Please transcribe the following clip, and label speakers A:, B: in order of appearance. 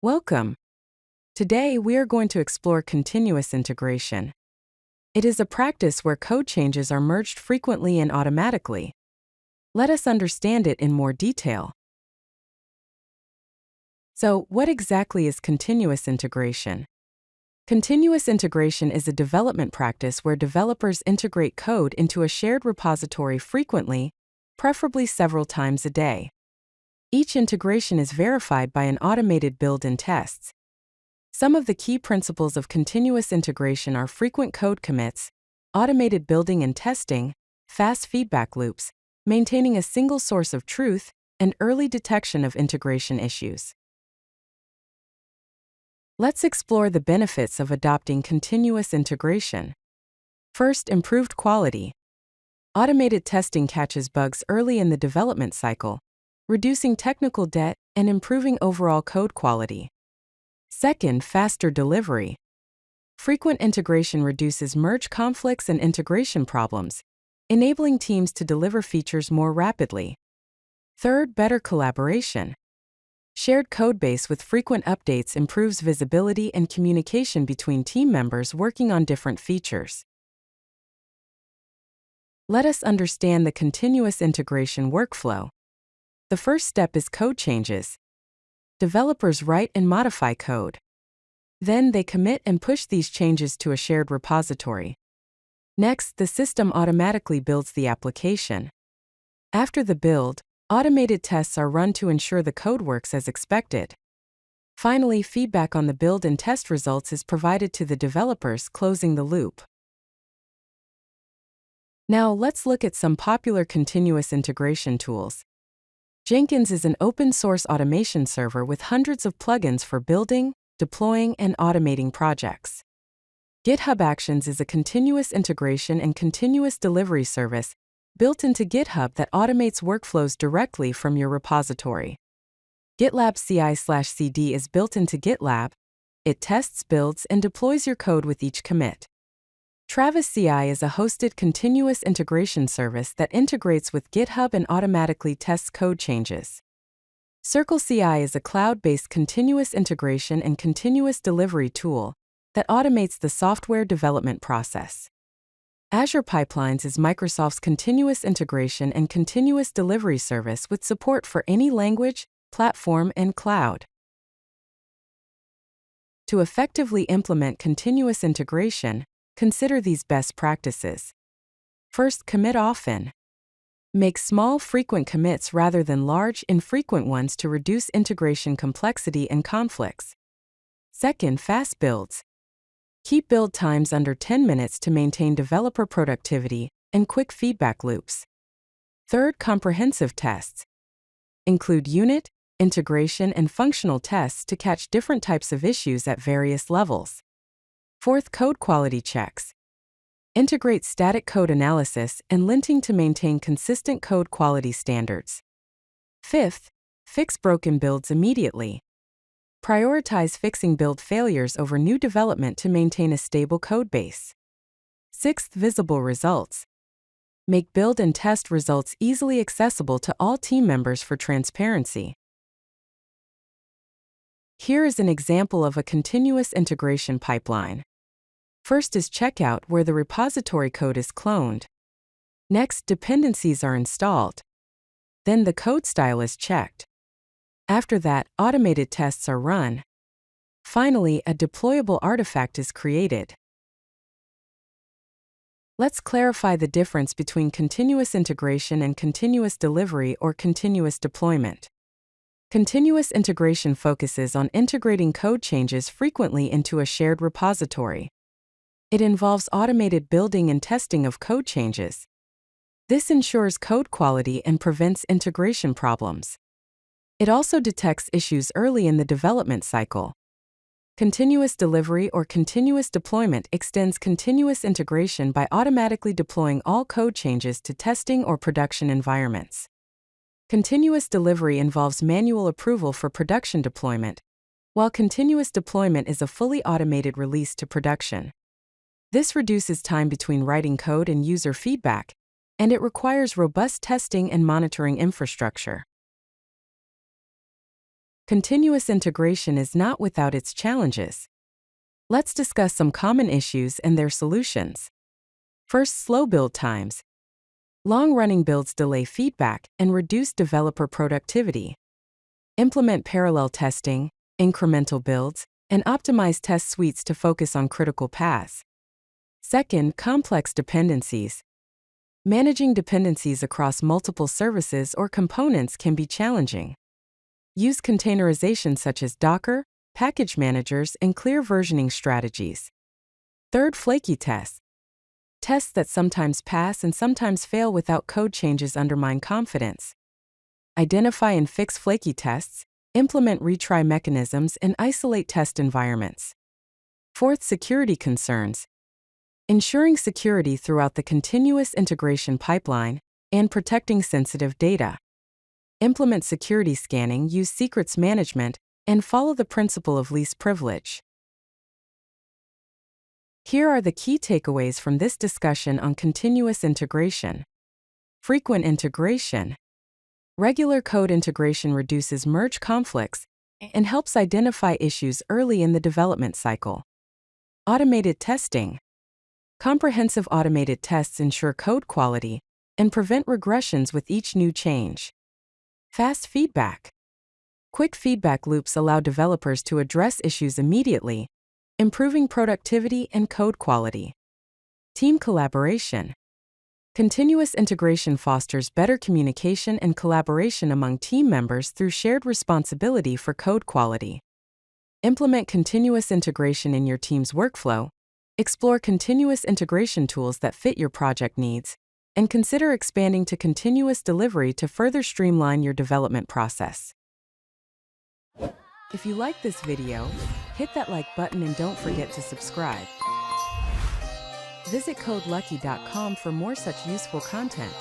A: Welcome. Today we are going to explore continuous integration. It is a practice where code changes are merged frequently and automatically. Let us understand it in more detail. So, what exactly is continuous integration? Continuous integration is a development practice where developers integrate code into a shared repository frequently, preferably several times a day. Each integration is verified by an automated build and tests. Some of the key principles of continuous integration are frequent code commits, automated building and testing, fast feedback loops, maintaining a single source of truth, and early detection of integration issues. Let's explore the benefits of adopting continuous integration. First, improved quality. Automated testing catches bugs early in the development cycle, reducing technical debt and improving overall code quality. Second, faster delivery. Frequent integration reduces merge conflicts and integration problems, enabling teams to deliver features more rapidly. Third, better collaboration. Shared codebase with frequent updates improves visibility and communication between team members working on different features. Let us understand the continuous integration workflow. The first step is code changes. Developers write and modify code. Then they commit and push these changes to a shared repository. Next, the system automatically builds the application. After the build, automated tests are run to ensure the code works as expected. Finally, feedback on the build and test results is provided to the developers, closing the loop. Now, let's look at some popular continuous integration tools. Jenkins is an open-source automation server with hundreds of plugins for building, deploying, and automating projects. GitHub Actions is a continuous integration and continuous delivery service built into GitHub that automates workflows directly from your repository. GitLab CI/CD is built into GitLab. It tests, builds, and deploys your code with each commit. Travis CI is a hosted continuous integration service that integrates with GitHub and automatically tests code changes. Circle CI is a cloud-based continuous integration and continuous delivery tool that automates the software development process. Azure Pipelines is Microsoft's continuous integration and continuous delivery service with support for any language, platform, and cloud. To effectively implement continuous integration, consider these best practices. First, commit often. Make small, frequent commits rather than large, infrequent ones to reduce integration complexity and conflicts. Second, fast builds. Keep build times under 10 minutes to maintain developer productivity and quick feedback loops. Third, comprehensive tests. Include unit, integration, and functional tests to catch different types of issues at various levels. Fourth, code quality checks. Integrate static code analysis and linting to maintain consistent code quality standards. Fifth, fix broken builds immediately. Prioritize fixing build failures over new development to maintain a stable code base. Sixth, visible results. Make build and test results easily accessible to all team members for transparency. Here is an example of a continuous integration pipeline. First is checkout, where the repository code is cloned. Next, dependencies are installed. Then the code style is checked. After that, automated tests are run. Finally, a deployable artifact is created. Let's clarify the difference between continuous integration and continuous delivery or continuous deployment. Continuous integration focuses on integrating code changes frequently into a shared repository. It involves automated building and testing of code changes. This ensures code quality and prevents integration problems. It also detects issues early in the development cycle. Continuous delivery or continuous deployment extends continuous integration by automatically deploying all code changes to testing or production environments. Continuous delivery involves manual approval for production deployment, while continuous deployment is a fully automated release to production. This reduces time between writing code and user feedback, and it requires robust testing and monitoring infrastructure. Continuous integration is not without its challenges. Let's discuss some common issues and their solutions. First, slow build times. Long-running builds delay feedback and reduce developer productivity. Implement parallel testing, incremental builds, and optimize test suites to focus on critical paths. Second, complex dependencies. Managing dependencies across multiple services or components can be challenging. Use containerization such as Docker, package managers, and clear versioning strategies. Third, flaky tests. Tests that sometimes pass and sometimes fail without code changes undermine confidence. Identify and fix flaky tests, implement retry mechanisms, and isolate test environments. Fourth, security concerns. Ensuring security throughout the continuous integration pipeline and protecting sensitive data. Implement security scanning, use secrets management, and follow the principle of least privilege. Here are the key takeaways from this discussion on continuous integration. Frequent integration. Regular code integration reduces merge conflicts and helps identify issues early in the development cycle. Automated testing. Comprehensive automated tests ensure code quality and prevent regressions with each new change. Fast feedback. Quick feedback loops allow developers to address issues immediately, improving productivity and code quality. Team collaboration. Continuous integration fosters better communication and collaboration among team members through shared responsibility for code quality. Implement continuous integration in your team's workflow. Explore continuous integration tools that fit your project needs, and consider expanding to continuous delivery to further streamline your development process. If you like this video, hit that like button and don't forget to subscribe. Visit codelucky.com for more such useful content.